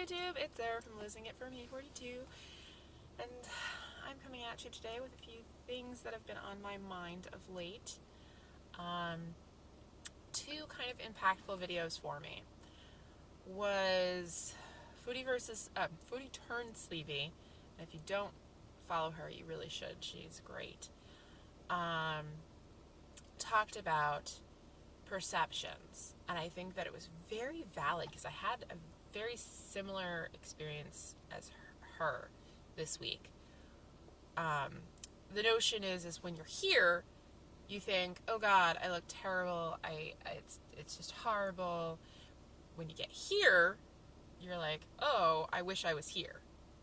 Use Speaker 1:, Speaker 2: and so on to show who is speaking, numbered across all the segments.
Speaker 1: YouTube, it's Sarah from Losing It for Me 42, and I'm coming at you today with a few things that have been on my mind of late. Two kind of impactful videos for me was Foodie Turned Sleevey, and if you don't follow her, you really should. She's great. Talked about perceptions, and I think that it was very valid because I had a very similar experience as her this week. The notion is when you're here, you think, oh God, I look terrible, it's just horrible. When you get here, you're like, oh, I wish I was here.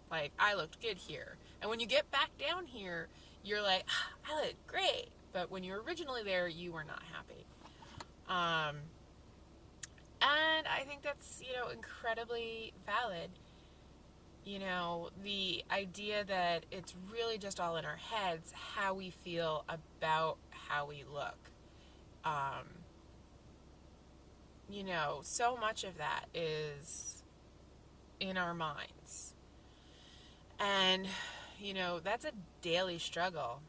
Speaker 1: Like, I looked good here. And when you get back down here, you're like, I look great. But when you were originally there, you were not happy. And I think that's, incredibly valid. The idea that it's really just all in our heads, how we feel about how we look. So much of that is in our minds. And, that's a daily struggle.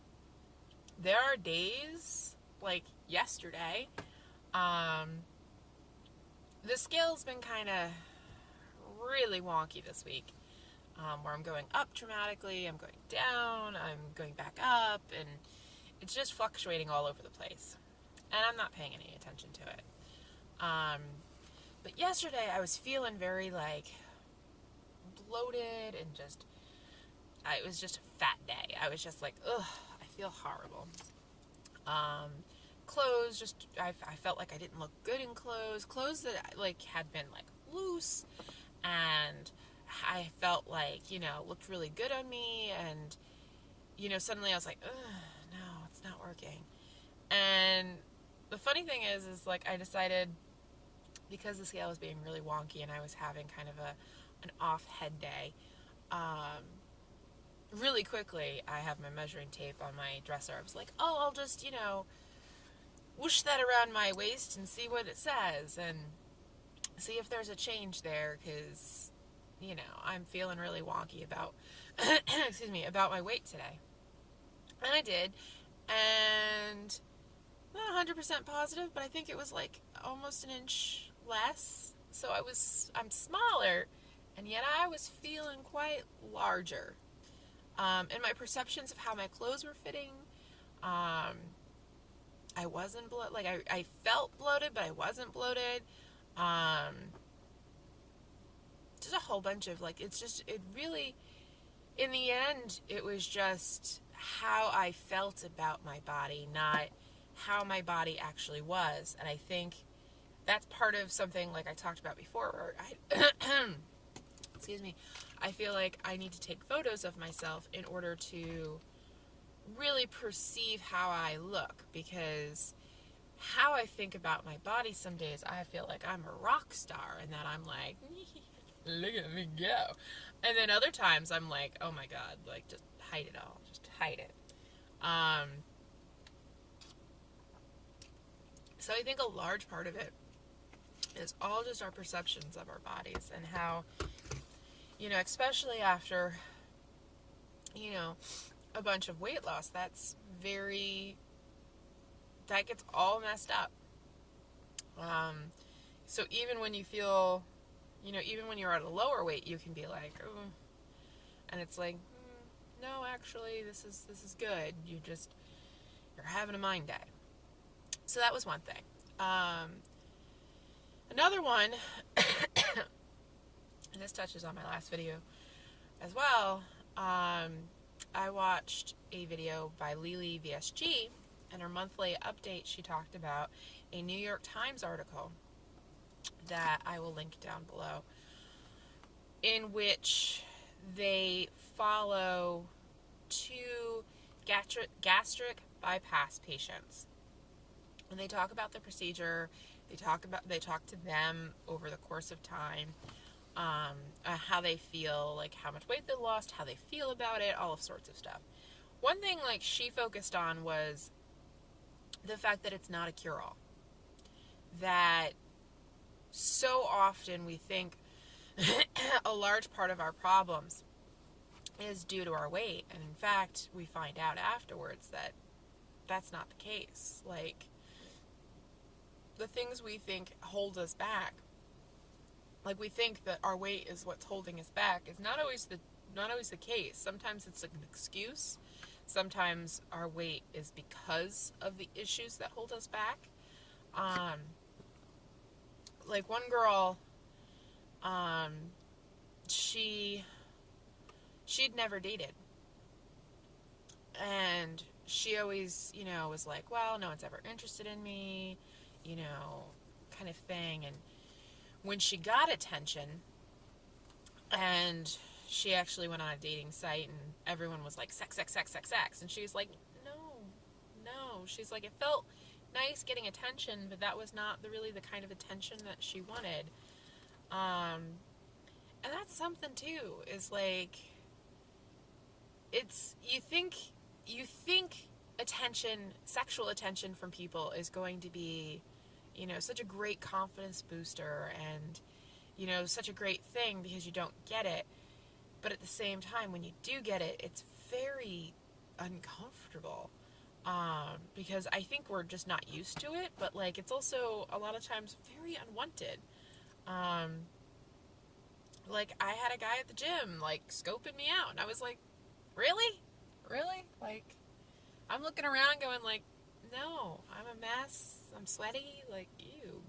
Speaker 1: There are days, like yesterday, the scale's been kind of really wonky this week, where I'm going up dramatically, I'm going down, I'm going back up, and it's just fluctuating all over the place. And I'm not paying any attention to it. But yesterday I was feeling very, bloated and it was just a fat day. I was just like, ugh, I feel horrible. Clothes, I felt like I didn't look good in clothes. Clothes that, had been, loose, and I felt looked really good on me, and, suddenly I was like, ugh, no, it's not working. And the funny thing is I decided, because the scale was being really wonky and I was having kind of an off head day, really quickly, I have my measuring tape on my dresser. I was like, oh, I'll just, whoosh that around my waist and see what it says and see if there's a change there, because, I'm feeling really wonky about, about my weight today. And I did, and not 100% positive, but I think it was almost an inch less. So I'm smaller, and yet I was feeling quite larger. And my perceptions of how my clothes were fitting, I wasn't I felt bloated, but I wasn't bloated. Just a whole bunch of it really, in the end, it was just how I felt about my body, not how my body actually was. And I think that's part of something I talked about before, where excuse me, I feel like I need to take photos of myself in order to really perceive how I look, because how I think about my body some days, I feel like I'm a rock star and that I'm like, look at me go. And then other times I'm like, oh my God, just hide it all, just hide it. So I think a large part of it is all just our perceptions of our bodies, and how, especially after, a bunch of weight loss, that gets all messed up. So even when you feel, even when you're at a lower weight, you can be like, oh, and it's like, no, actually, this is good. You're having a mind day. So that was one thing. Another one, and this touches on my last video as well, I watched a video by Lily VSG. In her monthly update, she talked about a New York Times article that I will link down below, in which they follow two gastric bypass patients. And they talk about the procedure, they talk to them over the course of time, how they feel, how much weight they lost, how they feel about it, all sorts of stuff. One thing she focused on was the fact that it's not a cure-all. That so often we think a large part of our problems is due to our weight. And in fact, we find out afterwards that that's not the case. Like, the things we think hold us back, like we think that our weight is what's holding us back, is not always the case. Sometimes it's an excuse. Sometimes our weight is because of the issues that hold us back. Like one girl, she'd never dated, and she always, was like, well, no one's ever interested in me, kind of thing. And when she got attention, and she actually went on a dating site, and everyone was like, sex, sex, sex, sex, sex, and she was like, no. She's like, it felt nice getting attention, but that was not really the kind of attention that she wanted. And that's something too, is like, you think attention, sexual attention from people is going to be, such a great confidence booster, and, such a great thing because you don't get it. But at the same time, when you do get it, it's very uncomfortable. Because I think we're just not used to it, but like, it's also a lot of times very unwanted. Like, I had a guy at the gym, like, scoping me out, and I was like, really? Like, I'm looking around going like, no, I'm a mess, I'm sweaty, like, ew,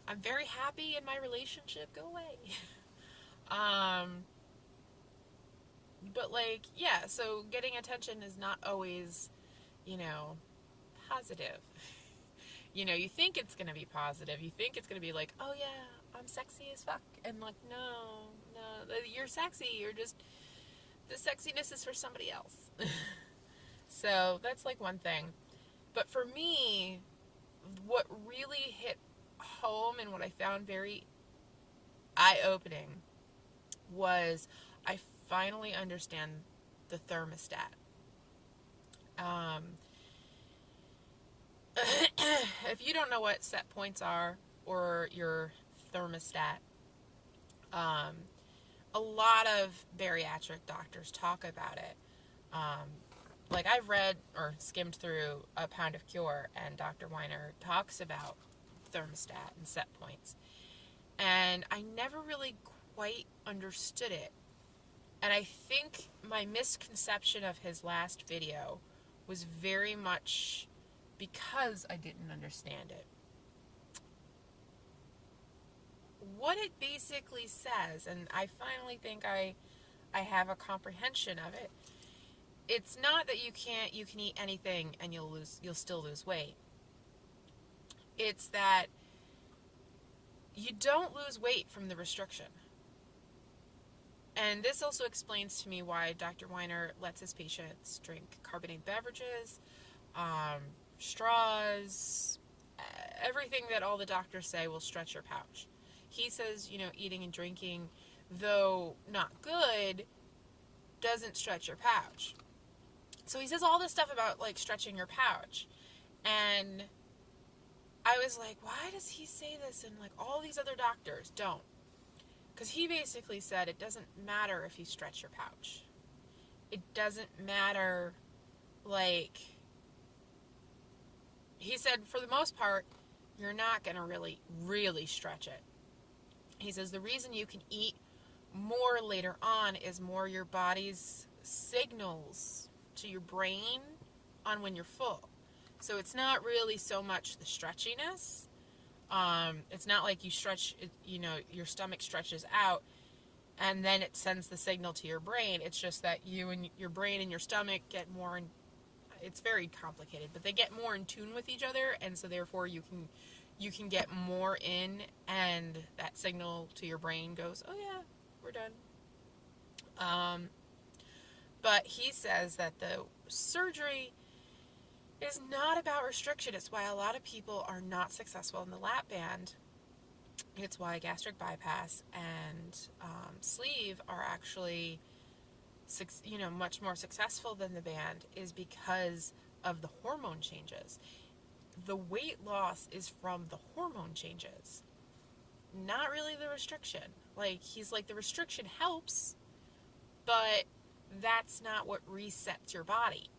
Speaker 1: I'm very happy in my relationship, go away. But like, yeah, so getting attention is not always, positive. You think it's going to be positive. You think it's going to be like, oh yeah, I'm sexy as fuck. And like, no, you're sexy. The sexiness is for somebody else. So that's like one thing. But for me, what really hit home and what I found very eye-opening was I finally understand the thermostat. If you don't know what set points are, or your thermostat, a lot of bariatric doctors talk about it. Like, I've read or skimmed through A Pound of Cure, and Dr. Weiner talks about thermostat and set points. And I never really quite understood it. And I think my misconception of his last video was very much because I didn't understand it. What it basically says, and I finally think I have a comprehension of it, it's not that you can eat anything and you'll still lose weight. It's that you don't lose weight from the restriction. And this also explains to me why Dr. Weiner lets his patients drink carbonated beverages, straws, everything that all the doctors say will stretch your pouch. He says, eating and drinking, though not good, doesn't stretch your pouch. So he says all this stuff about, like, stretching your pouch. And I was like, why does he say this? And, like, all these other doctors don't. Because he basically said it doesn't matter if you stretch your pouch. It doesn't matter, like, he said for the most part, you're not going to really stretch it. He says the reason you can eat more later on is more your body's signals to your brain on when you're full. So it's not really so much the stretchiness. It's not like you stretch, your stomach stretches out and then it sends the signal to your brain. It's just that you and your brain and your stomach get more in, it's very complicated, but they get more in tune with each other, and so therefore you can get more in, and that signal to your brain goes, oh yeah, we're done. But he says that the surgery is not about restriction. It's why a lot of people are not successful in the lap band. It's why gastric bypass and sleeve are actually, much more successful than the band, is because of the hormone changes. The weight loss is from the hormone changes, not really the restriction. Like, he's like, the restriction helps, but that's not what resets your body.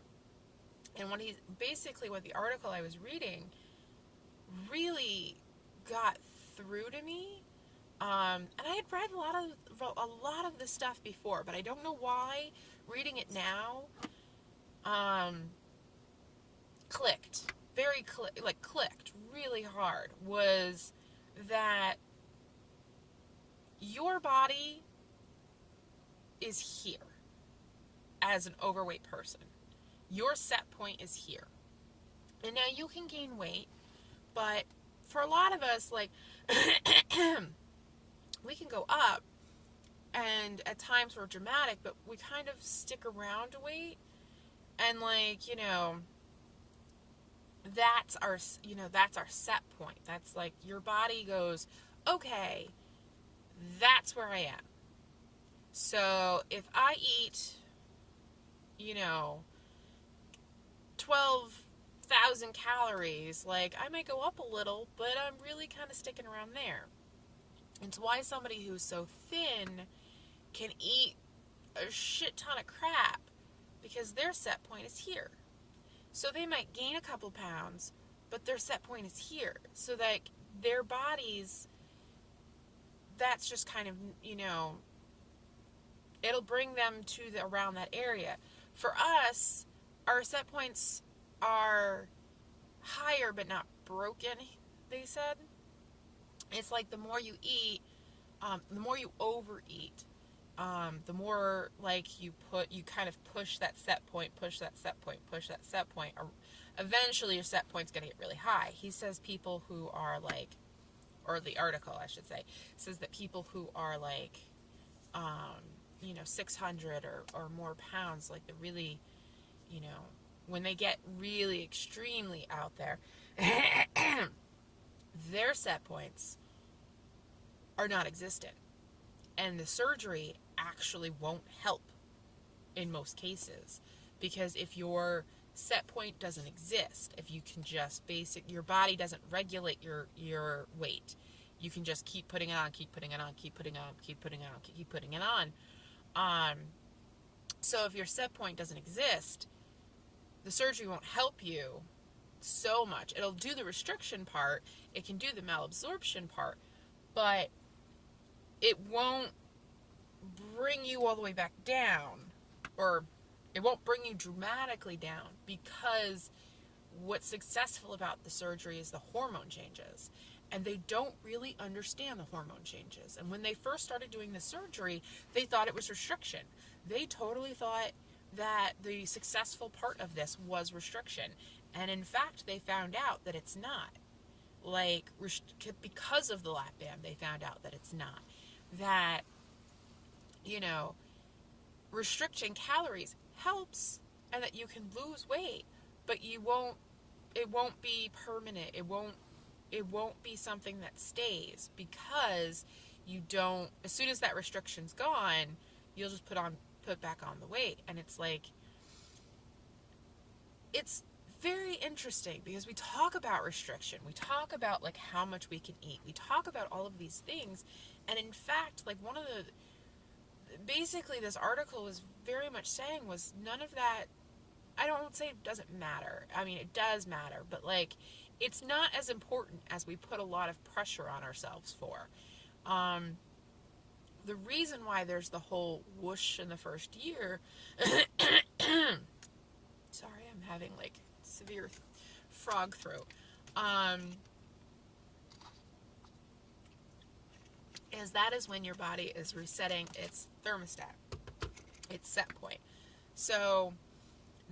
Speaker 1: And what the article I was reading really got through to me. And I had read a lot of this stuff before, but I don't know why reading it now, clicked really hard, was that your body is here as an overweight person. Your set point is here. And now you can gain weight, but for a lot of us, like, we can go up, and at times we're dramatic, but we kind of stick around to weight, and, like, that's our set point. That's like, your body goes, okay, that's where I am. So if I eat, 12,000 calories, like, I might go up a little, but I'm really kind of sticking around there. It's why somebody who's so thin can eat a shit ton of crap, because their set point is here. So they might gain a couple pounds, but their set point is here. So that their bodies, that's just kind of, it'll bring them to around that area. For us, our set points are higher but not broken, they said. It's like, the more you eat, the more you overeat, the more, like, you kind of push that set point, or eventually your set point's going to get really high. He says people who are like, or the article, I should say, says that people who are like, 600 or more pounds, like, they're really, when they get really extremely out there, their set points are not existent. And the surgery actually won't help in most cases, because if your set point doesn't exist, if you can just your body doesn't regulate your weight, you can just keep putting it on. So if your set point doesn't exist, the surgery won't help you so much. It'll do the restriction part, it can do the malabsorption part, but it won't bring you all the way back down, or it won't bring you dramatically down, because what's successful about the surgery is the hormone changes, and they don't really understand the hormone changes. And when they first started doing the surgery, they thought it was restriction. They totally thought that the successful part of this was restriction, and in fact they found out that it's not. Like, because of the lap band, they found out that it's not. That, restricting calories helps, and that you can lose weight, but it won't be permanent. It won't be something that stays, because you don't, as soon as that restriction's gone, you'll just put back on the weight. And it's like, it's very interesting, because we talk about restriction, we talk about, like, how much we can eat, we talk about all of these things, and in fact, like, basically this article was very much saying was, none of that, I don't say it doesn't matter, I mean, it does matter, but, like, it's not as important as we put a lot of pressure on ourselves for. The reason why there's the whole whoosh in the first year, sorry, I'm having, like, severe frog throat, is when your body is resetting its thermostat, its set point. So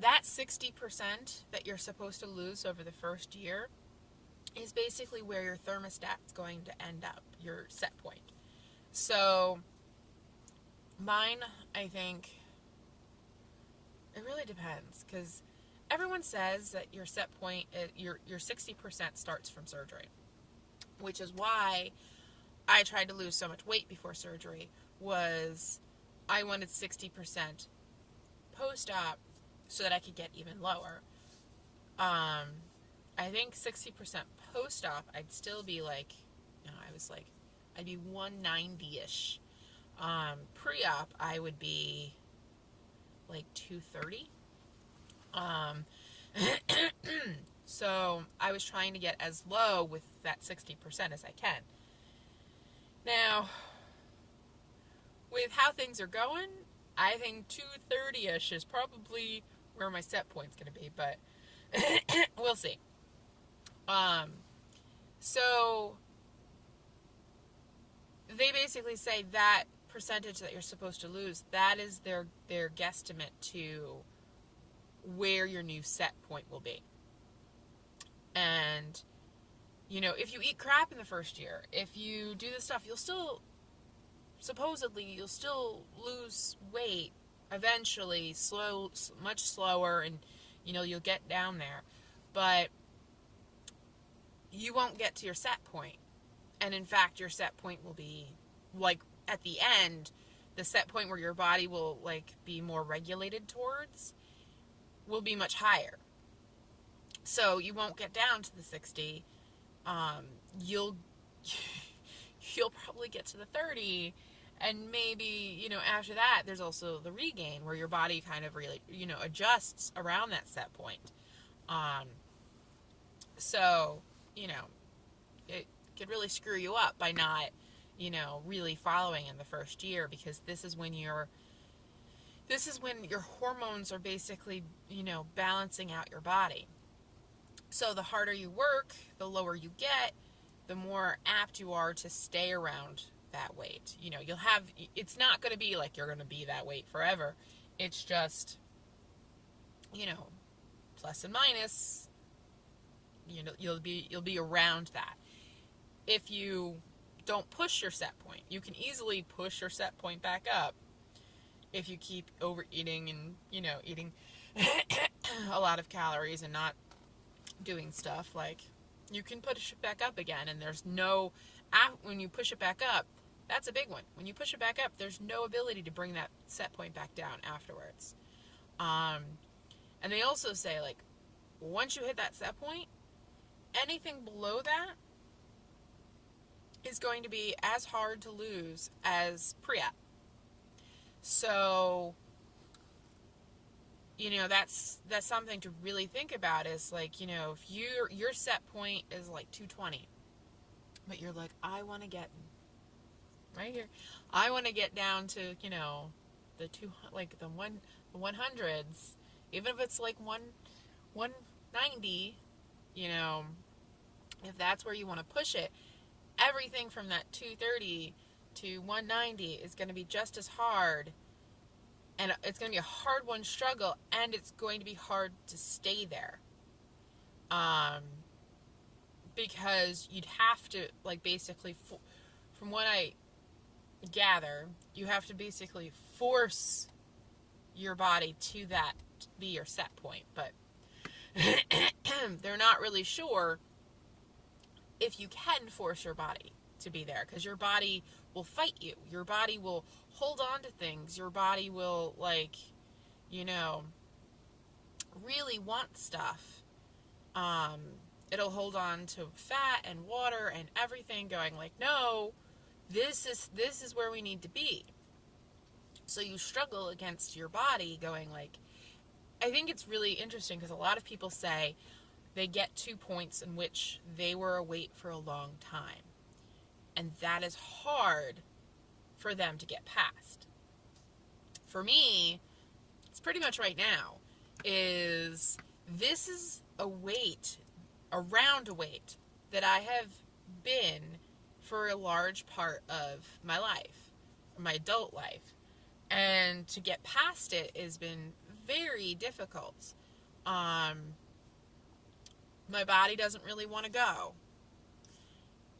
Speaker 1: that 60% that you're supposed to lose over the first year is basically where your thermostat's going to end up, your set point. So mine, I think, it really depends, because everyone says that your set point, your 60% starts from surgery, which is why I tried to lose so much weight before surgery, was I wanted 60% post-op so that I could get even lower. I think 60% post-op, I'd still be like, I'd be 190-ish. Pre-op, I would be like 230. So I was trying to get as low with that 60% as I can. Now, with how things are going, I think 230-ish is probably where my set point's going to be, but we'll see. So they basically say that percentage that you're supposed to lose, that is their guesstimate to where your new set point will be. And, you know, if you eat crap in the first year, if you do this stuff, you'll still lose weight eventually, much slower, and, you know, you'll get down there. But you won't get to your set point. And in fact, your set point will be, like, at the end, the set point where your body will, like, be more regulated towards will be much higher. So you won't get down to the 60. You'll probably get to the 30, and maybe, you know, after that, there's also the regain where your body kind of really, you know, adjusts around that set point. So, you know, it could really screw you up by not, you know, really following in the first year, because this is when your hormones are basically, you know, balancing out your body. So the harder you work, the lower you get, the more apt you are to stay around that weight. You know, it's not going to be like you're going to be that weight forever. It's just, you know, plus and minus, you know, you'll be around that. If you don't push your set point, you can easily push your set point back up if you keep overeating and, you know, eating a lot of calories and not doing stuff. Like, you can push it back up again, and there's no, when you push it back up, that's a big one. When you push it back up, there's no ability to bring that set point back down afterwards. And they also say, like, once you hit that set point, anything below that is going to be as hard to lose as pre-op. So, you know, that's something to really think about, is like, you know, if your set point is like 220, but you're like, I want to get right here, I want to get down to, you know, the 100s, even if it's like 190, you know, if that's where you want to push it, everything from that 230 to 190 is going to be just as hard. And it's going to be a hard-won struggle, and it's going to be hard to stay there. Because you'd have to, like, basically, from what I gather, you have to basically force your body to that to be your set point. But they're not really sure if you can force your body to be there, because your body will fight you. Your body will hold on to things. Your body will, like, you know, really want stuff. It'll hold on to fat and water and everything, going like, no, this is where we need to be. So you struggle against your body, going like, I think it's really interesting, because a lot of people say they get to points in which they were a weight for a long time. And that is hard for them to get past. For me, it's pretty much right now, this is around a weight that I have been for a large part of my life, my adult life. And to get past it has been very difficult. My body doesn't really want to go.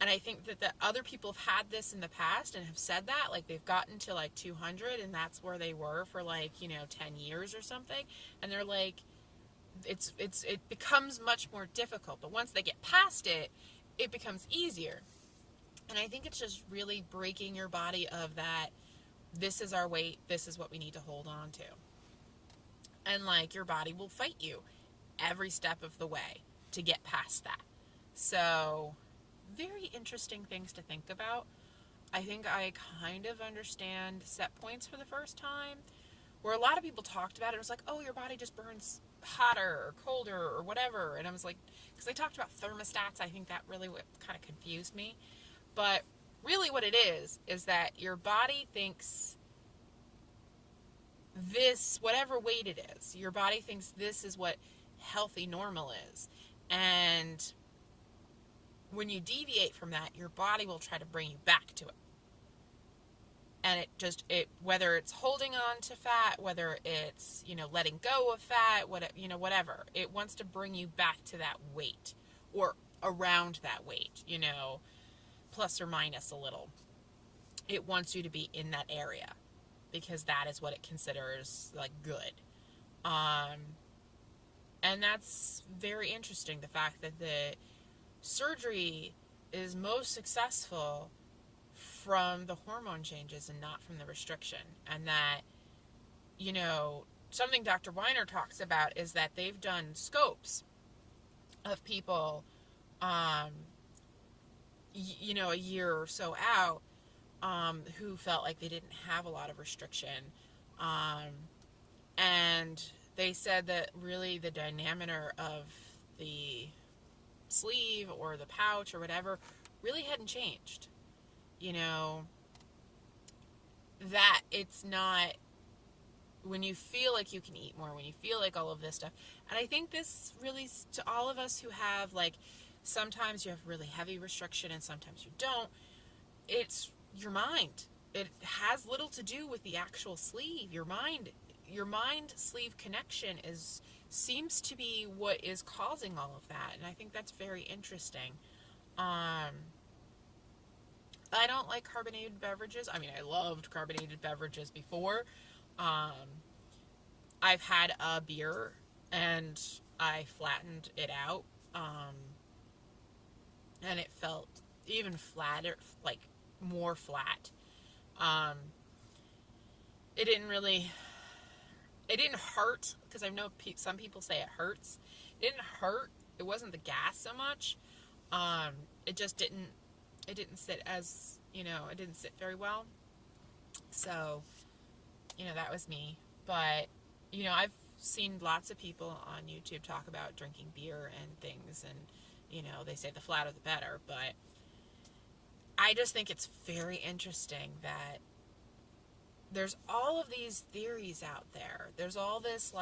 Speaker 1: And I think that other people have had this in the past and have said that, like, they've gotten to like 200, and that's where they were for, like, you know, 10 years or something. And they're like, it becomes much more difficult. But once they get past it, it becomes easier. And I think it's just really breaking your body of that, this is our weight, this is what we need to hold on to. And, like, your body will fight you every step of the way to get past that. So, very interesting things to think about. I think I kind of understand set points for the first time, where a lot of people talked about it. It was like, oh, your body just burns hotter or colder or whatever. And I was like, because they talked about thermostats, I think that really what kind of confused me. But really what it is that your body thinks this, whatever weight it is, your body thinks this is what healthy normal is. And when you deviate from that, your body will try to bring you back to it. And whether it's holding on to fat, whether it's, letting go of fat, whatever, it wants to bring you back to that weight or around that weight, plus or minus a little. It wants you to be in that area because that is what it considers like good. And that's very interesting. The fact that the surgery is most successful from the hormone changes and not from the restriction. And that, something Dr. Weiner talks about is that they've done scopes of people, a year or so out, who felt like they didn't have a lot of restriction. And they said that really the diameter of the sleeve or the pouch or whatever really hadn't changed. That it's not, when you feel like you can eat more, when you feel like all of this stuff. And I think this really, to all of us who have, like, sometimes you have really heavy restriction and sometimes you don't, it's your mind. It has little to do with the actual sleeve. Your mind sleeve connection seems to be what is causing all of that. And I think that's very interesting. I don't like carbonated beverages. I mean, I loved carbonated beverages before. I've had a beer and I flattened it out. And it felt even flatter, like more flat. It didn't hurt, because I know some people say it hurts. It didn't hurt. It wasn't the gas so much. It just didn't sit as, it didn't sit very well. So, that was me. But, I've seen lots of people on YouTube talk about drinking beer and things, and, they say the flatter the better. But I just think it's very interesting that there's all of these theories out there. There's all this,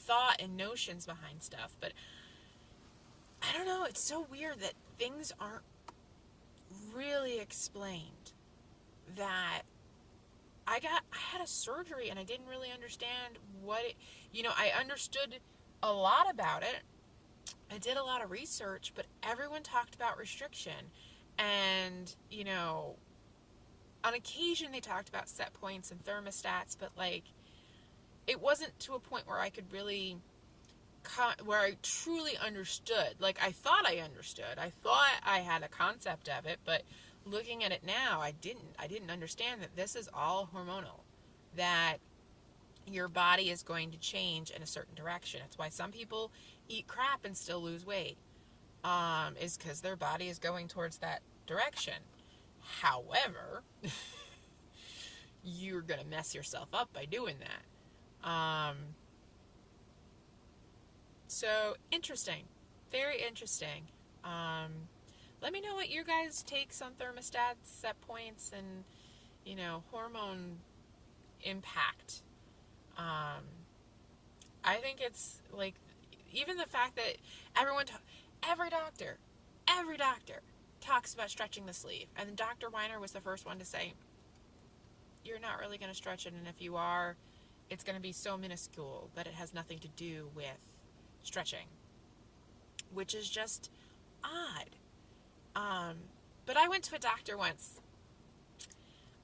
Speaker 1: thought and notions behind stuff. But I don't know, it's so weird that things aren't really explained. That I had a surgery and I didn't really understand what it, I understood a lot about it. I did a lot of research, but everyone talked about restriction. And, on occasion they talked about set points and thermostats, but it wasn't to a point where I could really, where I truly understood. I thought I understood. I thought I had a concept of it, but looking at it now, I didn't understand that this is all hormonal, that your body is going to change in a certain direction. It's why some people eat crap and still lose weight, is because their body is going towards that direction. However, you're going to mess yourself up by doing that. So, interesting. Very interesting. Let me know what your guys' takes on thermostats, set points, and, hormone impact. I think it's, even the fact that every doctor talks about stretching the sleeve. And Dr. Weiner was the first one to say, you're not really going to stretch it, and if you are, it's going to be so minuscule that it has nothing to do with stretching, which is just odd. But I went to a doctor once.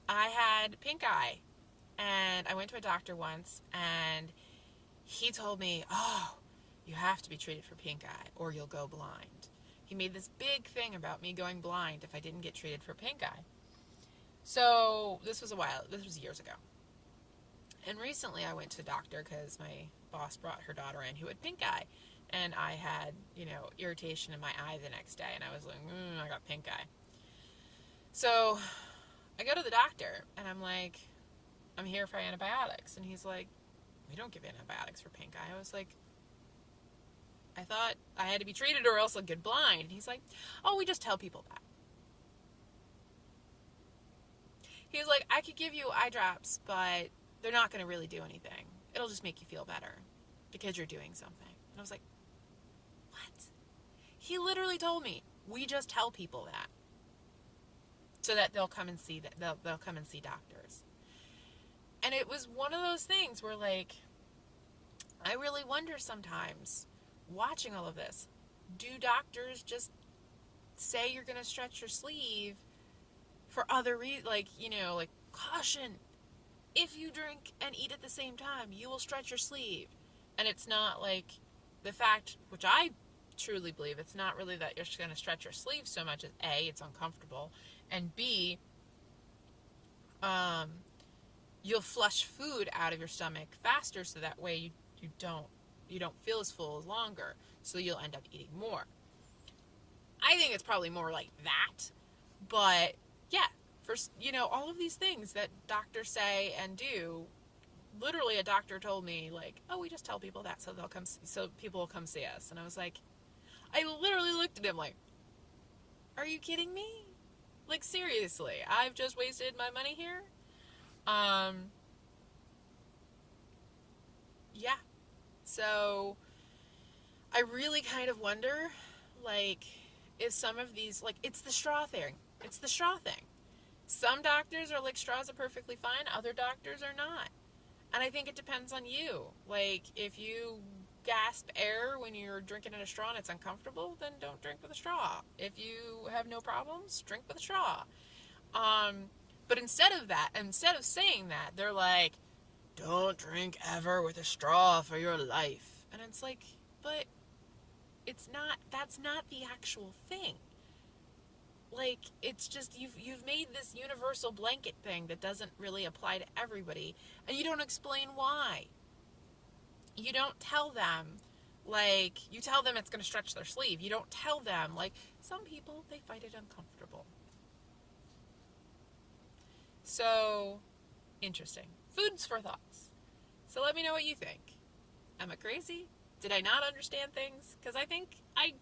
Speaker 1: I had pink eye, and I went to a doctor once, and he told me, oh, you have to be treated for pink eye or you'll go blind. He made this big thing about me going blind if I didn't get treated for pink eye. So this was years ago. And recently I went to a doctor because my boss brought her daughter in who had pink eye. And I had, irritation in my eye the next day. And I was like, I got pink eye. So I go to the doctor and I'm like, I'm here for antibiotics. And he's like, we don't give antibiotics for pink eye. I was like, I thought I had to be treated or else I'll get blind. And he's like, oh, we just tell people that. He was like, I could give you eye drops, but they're not going to really do anything. It'll just make you feel better because you're doing something. And I was like, what? He literally told me, we just tell people that so that they'll come and see they'll come and see doctors. And it was one of those things where, like, I really wonder sometimes, watching all of this, do doctors just say you're going to stretch your sleeve for other reasons? Like, like, caution, if you drink and eat at the same time, you will stretch your sleeve. And it's not like the fact, which I truly believe, it's not really that you're just going to stretch your sleeve so much as A, it's uncomfortable, and B, you'll flush food out of your stomach faster, so that way you don't feel as full as longer, so you'll end up eating more. I think it's probably more like that, but yeah, for all of these things that doctors say and do. Literally, a doctor told me, like, oh, we just tell people that so people will come see us. And I was like, I literally looked at him like, are you kidding me? Like, seriously, I've just wasted my money here. Yeah. So I really kind of wonder, like, is some of these, like, it's the straw thing. It's the straw thing. Some doctors are like, straws are perfectly fine. Other doctors are not. And I think it depends on you. Like, if you gasp air when you're drinking in a straw and it's uncomfortable, then don't drink with a straw. If you have no problems, drink with a straw. But instead of saying that, they're like, don't drink ever with a straw for your life. And it's like, but that's not the actual thing. Like, it's just, you've made this universal blanket thing that doesn't really apply to everybody, and you don't explain why. You don't tell them, like, you tell them it's going to stretch their sleeve. You don't tell them, like, some people, they find it uncomfortable. So, interesting. Food's for thoughts. So let me know what you think. Am I crazy? Did I not understand things? Because I think I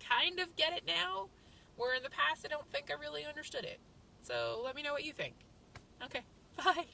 Speaker 1: kind of get it now, where in the past I don't think I really understood it. So let me know what you think. Okay, bye.